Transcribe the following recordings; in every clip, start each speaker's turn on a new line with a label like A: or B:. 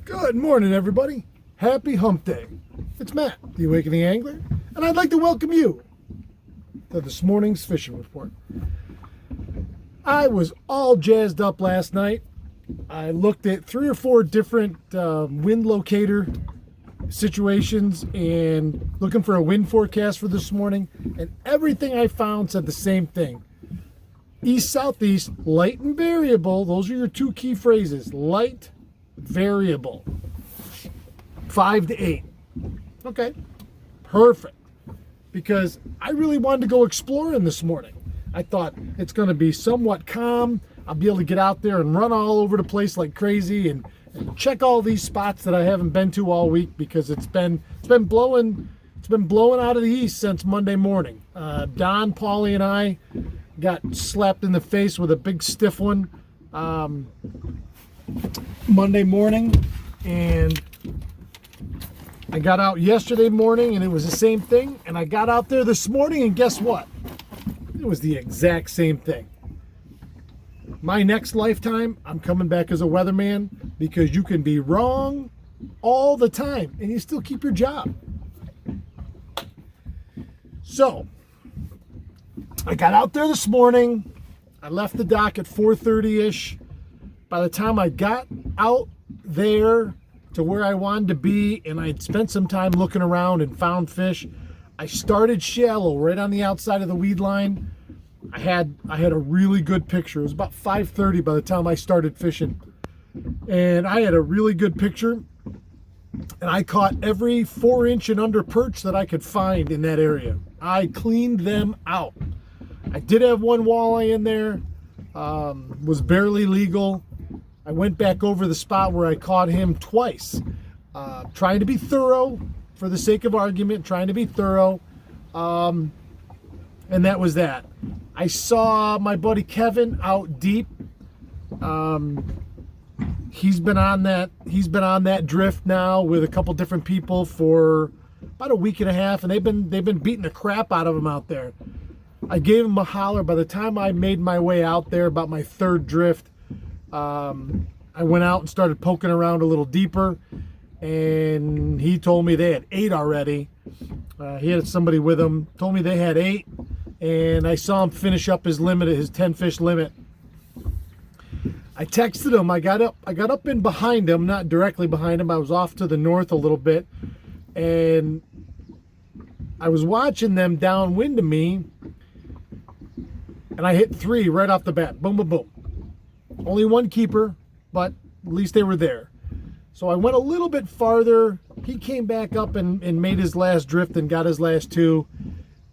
A: Good morning, everybody. Happy hump day. It's Matt, the Awakening Angler, and I'd like to welcome you to this morning's fishing report. I was all jazzed up last night. I looked at 3 or 4 different wind locator situations and looking for a wind forecast for this morning, and everything I found said the same thing. East-southeast, light and variable. Those are your 2 key phrases. Light, variable. 5 to 8. Okay, perfect. Because I really wanted to go exploring this morning. I thought it's going to be somewhat calm. I'll be able to get out there and run all over the place like crazy and check all these spots that I haven't been to all week, because it's been blowing out of the east since Monday morning. Don, Paulie, and I got slapped in the face with a big stiff one Monday morning, and I got out yesterday morning and it was the same thing, and I got out there this morning and guess what? It was the exact same thing. My next lifetime, I'm coming back as a weatherman, because you can be wrong all the time and you still keep your job. So I got out there this morning. I left the dock at 4:30-ish. By the time I got out there to where I wanted to be, and I'd spent some time looking around and found fish, I started shallow right on the outside of the weed line. I had a really good picture. It was about 5:30 by the time I started fishing, and I had a really good picture, and I caught every 4-inch and under perch that I could find in that area. I cleaned them out. I did have one walleye in there, was barely legal. I went back over the spot where I caught him twice, trying to be thorough for the sake of argument, trying to be thorough, and that was that. I saw my buddy Kevin out deep. He's been on that drift now with a couple different people for about a week and a half, and they've been beating the crap out of him out there. I gave him a holler. By the time I made my way out there, about my 3rd drift, I went out and started poking around a little deeper, and he told me they had 8 already. He had somebody with him, told me they had 8, and I saw him finish up his limit, his 10 fish limit. I texted him. I got up in behind him, not directly behind him. I was off to the north a little bit, and I was watching them downwind of me, and I hit 3 right off the bat. Boom, boom, boom. Only 1 keeper, but at least they were there. So I went a little bit farther. He came back up and made his last drift and got his last 2.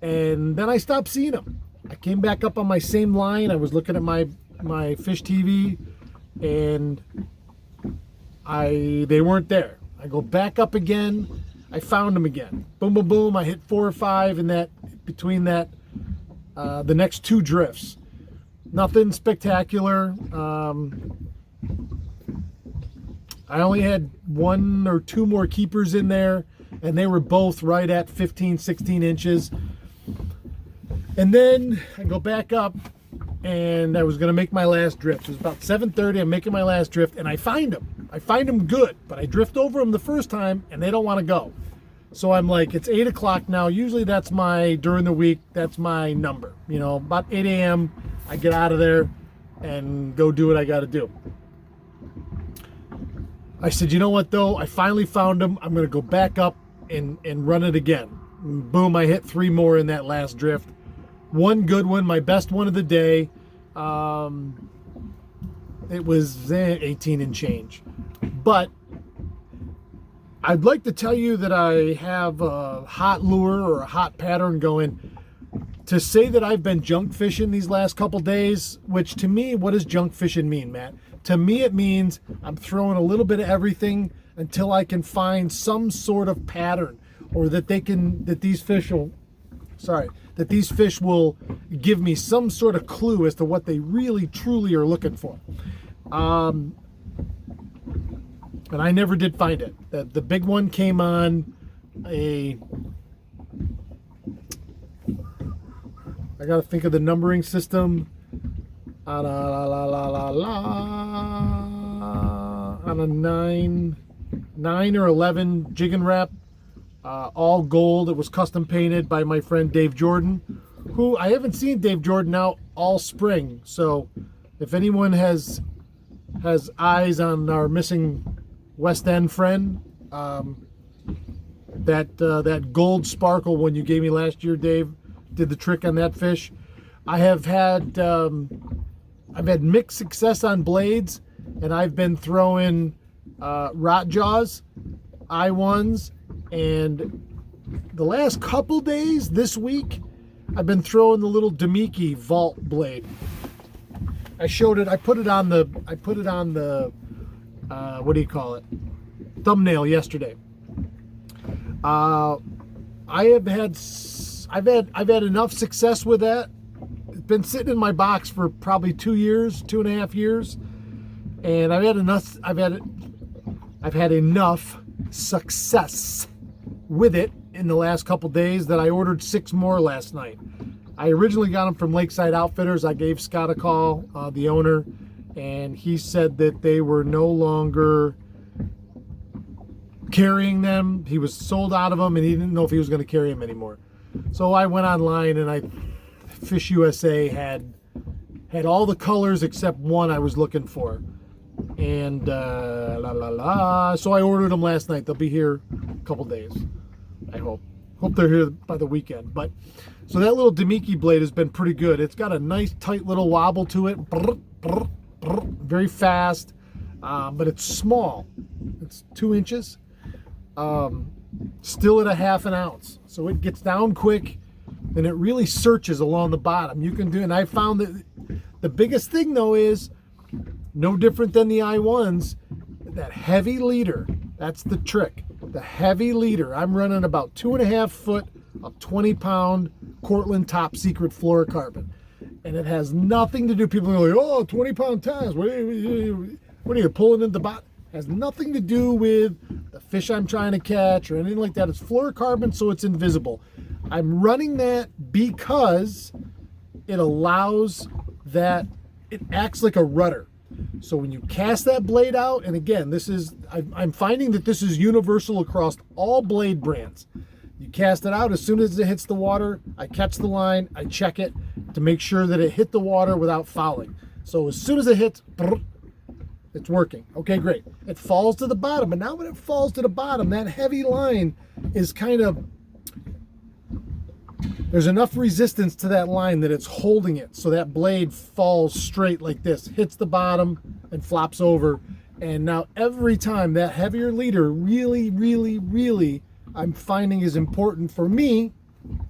A: And then I stopped seeing him. I came back up on my same line. I was looking at my fish TV, and they weren't there. I go back up again. I found him again. Boom, boom, boom. I hit 4 or 5 in that, between that, the next 2 drifts. Nothing spectacular. I only had 1 or 2 more keepers in there, and they were both right at 15, 16 inches. And then I go back up, and I was going to make my last drift. It was about 7:30. I'm making my last drift, and I find them. I find them good, but I drift over them the first time, and they don't want to go. So I'm like, it's 8 o'clock now. Usually that's during the week, that's my number. You know, about 8 a.m., I get out of there and go do what I got to do. I said, you know what, though? I finally found them. I'm going to go back up and run it again. And boom, I hit 3 more in that last drift. 1 good one, my best one of the day. It was 18 and change. But I'd like to tell you that I have a hot lure or a hot pattern going. To say that I've been junk fishing these last couple days, which to me, what does junk fishing mean, Matt? To me, it means I'm throwing a little bit of everything until I can find some sort of pattern, or that these fish will give me some sort of clue as to what they really truly are looking for. And I never did find it. The big one came on I gotta think of the numbering system. On a 9 9 or 11 Jigging Wrap, all gold. It was custom painted by my friend Dave Jordan, who I haven't seen Dave Jordan out all spring. So if anyone has eyes on our missing West End friend, that gold sparkle one you gave me last year, Dave, did the trick on that fish. I've had mixed success on blades, and I've been throwing rot jaws, I1s, and the last couple days this week I've been throwing the little Demiki vault blade. I showed it. I put it on the what do you call it, thumbnail yesterday. I've had enough success with that. It's been sitting in my box for probably 2.5 years, and I've had enough success with it in the last couple days that I ordered 6 more last night. I originally got them from Lakeside Outfitters. I gave Scott a call, the owner, and he said that they were no longer carrying them. He was sold out of them, and he didn't know if he was going to carry them anymore. So I went online, and Fish USA had all the colors except one I was looking for. And so I ordered them last night. They'll be here a couple days, I hope. Hope they're here by the weekend. But so that little Demiki blade has been pretty good. It's got a nice tight little wobble to it. Very fast, but it's small. It's 2 inches. Still at a 1/2 ounce. So it gets down quick, and it really searches along the bottom. You can do, and I found that the biggest thing though is no different than the I1s, that heavy leader. That's the trick. The heavy leader. I'm running about 2.5 foot of 20-pound Cortland Top Secret fluorocarbon. And it has nothing to do, people are like, oh, 20-pound tines. What are you pulling in the bottom? It has nothing to do with the fish I'm trying to catch or anything like that. It's fluorocarbon, so it's invisible. I'm running that because it allows that, it acts like a rudder. So when you cast that blade out, and again, I'm finding that this is universal across all blade brands. You cast it out, as soon as it hits the water, I catch the line, I check it to make sure that it hit the water without fouling. So as soon as it hits, it's working. Okay, great. It falls to the bottom, but now when it falls to the bottom, that heavy line is kind of, there's enough resistance to that line that it's holding it, so that blade falls straight like this, hits the bottom and flops over. And now every time that heavier leader really I'm finding is important for me.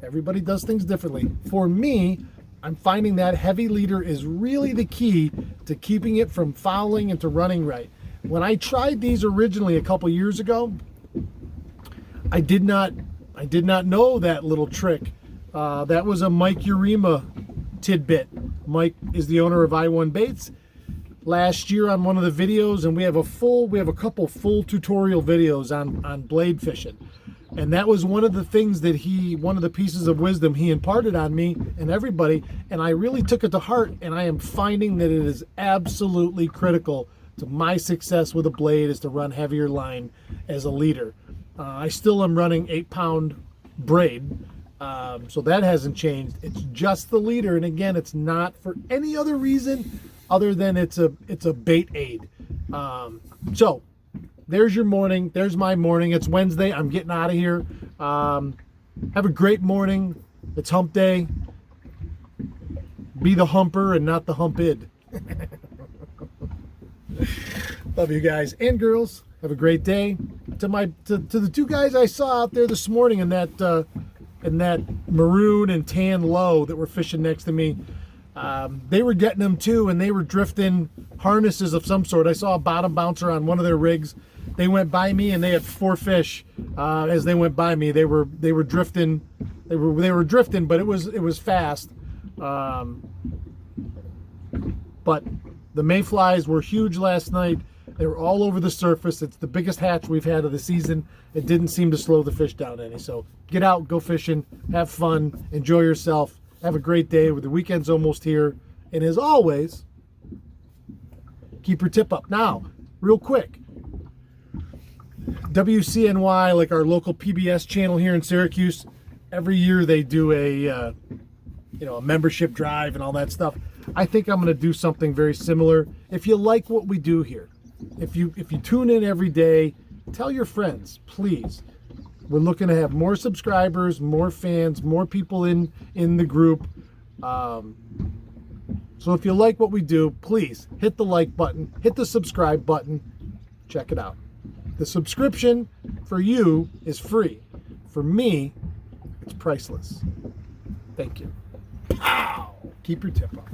A: Everybody does things differently. For me, I'm finding that heavy leader is really the key to keeping it from fouling and to running right. When I tried these originally a couple years ago, I did not know that little trick. That was a Mike Urema tidbit. Mike is the owner of I1 Baits. Last year on one of the videos, and we have a couple full tutorial videos on blade fishing. And that was one of the things that one of the pieces of wisdom he imparted on me and everybody, and I really took it to heart, and I am finding that it is absolutely critical to my success with a blade is to run heavier line as a leader. I still am running 8-pound braid, so that hasn't changed. It's just the leader, and again, it's not for any other reason other than it's a bait aid. So there's your morning. There's my morning. It's Wednesday. I'm getting out of here. Have a great morning. It's hump day. Be the humper and not the humped. Love you guys and girls. Have a great day. To the 2 guys I saw out there this morning in that maroon and tan low that were fishing next to me, they were getting them too, and they were drifting harnesses of some sort. I saw a bottom bouncer on one of their rigs. They went by me and they had 4 fish. As they went by me, they were drifting. They were drifting, but it was fast. But the mayflies were huge last night. They were all over the surface. It's the biggest hatch we've had of the season. It didn't seem to slow the fish down any. So get out, go fishing, have fun, enjoy yourself. Have a great day. The weekend's almost here. And as always, keep your tip up. Now, real quick, WCNY, like our local PBS channel here in Syracuse, every year they do a membership drive and all that stuff. I think I'm going to do something very similar. If you like what we do here, if you tune in every day, tell your friends, please. We're looking to have more subscribers, more fans, more people in the group. So if you like what we do, please hit the like button, hit the subscribe button, check it out. The subscription for you is free. For me, it's priceless. Thank you. Keep your tip up.